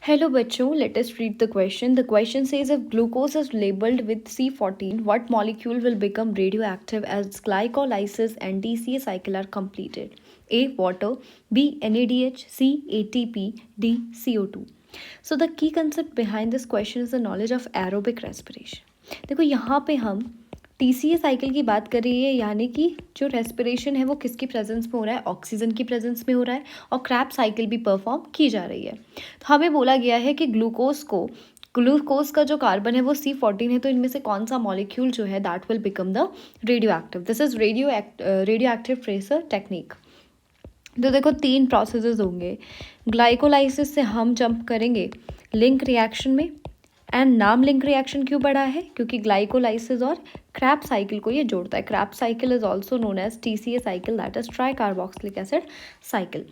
Hello बच्चों, let us read the question. The question says if glucose is labeled with C14, what molecule will become radioactive as glycolysis and DCA cycle are completed? A. Water, B. NADH, C. ATP, D. CO2. So the key concept behind this question is the knowledge of aerobic respiration. देखो यहाँ पे हम TCA cycle की बात कर रही है, यानी कि जो रेस्पिरेशन है वो किसकी प्रेजेंस में हो रहा है, ऑक्सीजन की प्रेजेंस में हो रहा है, और क्रैब साइकिल भी परफॉर्म की जा रही है। तो हमें बोला गया है कि ग्लूकोज का जो कार्बन है वो C14 है, तो इनमें से कौन सा मॉलिक्यूल जो है that will become the radio active. This is radio active tracer technique. तो देखो 3 प्रोसेसेस होंगे। ग्लाइकोलाइसिस से हम जंप करेंगे लिंक रिएक्शन में। एंड नाम लिंक रिएक्शन क्यों पड़ा है, क्योंकि ग्लाइकोलाइसिस और क्रैब साइकिल को ये जोड़ता है। Crab cycle is also known as TCA cycle, that is tri carboxylic acid cycle.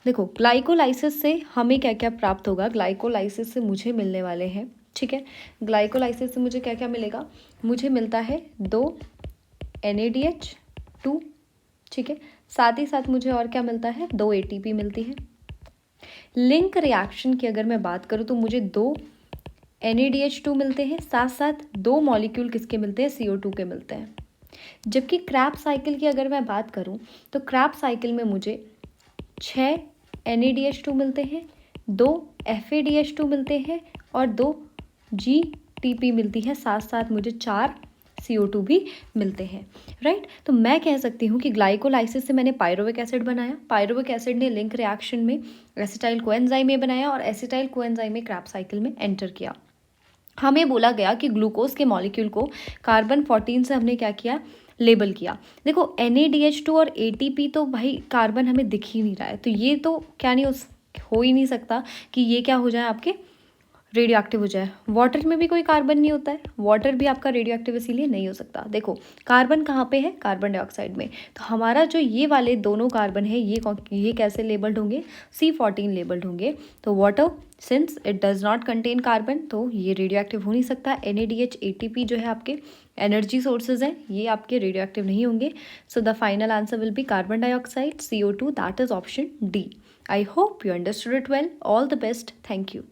देखो ग्लाइकोलाइसिस से हमें क्या क्या प्राप्त होगा। ग्लाइकोलाइसिस से मुझे मिलने वाले हैं, ठीक है, ग्लाइकोलाइसिस से मुझे क्या क्या मिलेगा, मुझे मिलता है 2 NADH2, ठीक है, साथ ही साथ मुझे और क्या मिलता है, 2 ATP मिलती है। लिंक रिएक्शन की अगर मैं बात करूँ तो मुझे 2 NADH2 मिलते हैं, साथ साथ 2 मॉलिक्यूल किसके मिलते हैं, CO2 के मिलते हैं। जबकि क्रैब साइकिल की अगर मैं बात करूं तो क्रैब साइकिल में मुझे 6 NADH2 मिलते हैं, 2 FADH2 मिलते हैं और 2 GTP मिलती है, साथ साथ मुझे 4 CO2 भी मिलते हैं, राइट। तो मैं कह सकती हूँ कि ग्लाइकोलाइसिस से मैंने पायरुविक एसिड बनाया, पायरुविक एसिड ने लिंक रिएक्शन में एसिटाइल कोएंजाइम में बनाया और एसिटाइल कोएंजाइम में क्रैब साइकिल में एंटर किया। हमें बोला गया कि ग्लूकोज के मॉलिक्यूल को कार्बन 14 से हमने क्या किया, लेबल किया। देखो NADH2 और ATP तो भाई कार्बन हमें दिख ही नहीं रहा है, तो ये तो क्या नहीं हो ही नहीं सकता कि ये क्या हो जाए, आपके रेडियो एक्टिव हो जाए। वाटर में भी कोई कार्बन नहीं होता है, वाटर भी आपका रेडियो एक्टिव इसीलिए नहीं हो सकता। देखो कार्बन कहाँ पे है, कार्बन डाइऑक्साइड में। तो हमारा जो ये वाले दोनों कार्बन है ये कैसे लेबल्ड होंगे, C14 लेबल्ड होंगे। तो water since it does not contain carbon, तो ये रेडियो एक्टिव हो नहीं सकता। NADH ATP जो है आपके एनर्जी सोर्सेज हैं, ये आपके रेडियो एक्टिव नहीं होंगे। So the final answer will be carbon dioxide CO2, that is option D. I hope you understood it well. All the best. Thank you.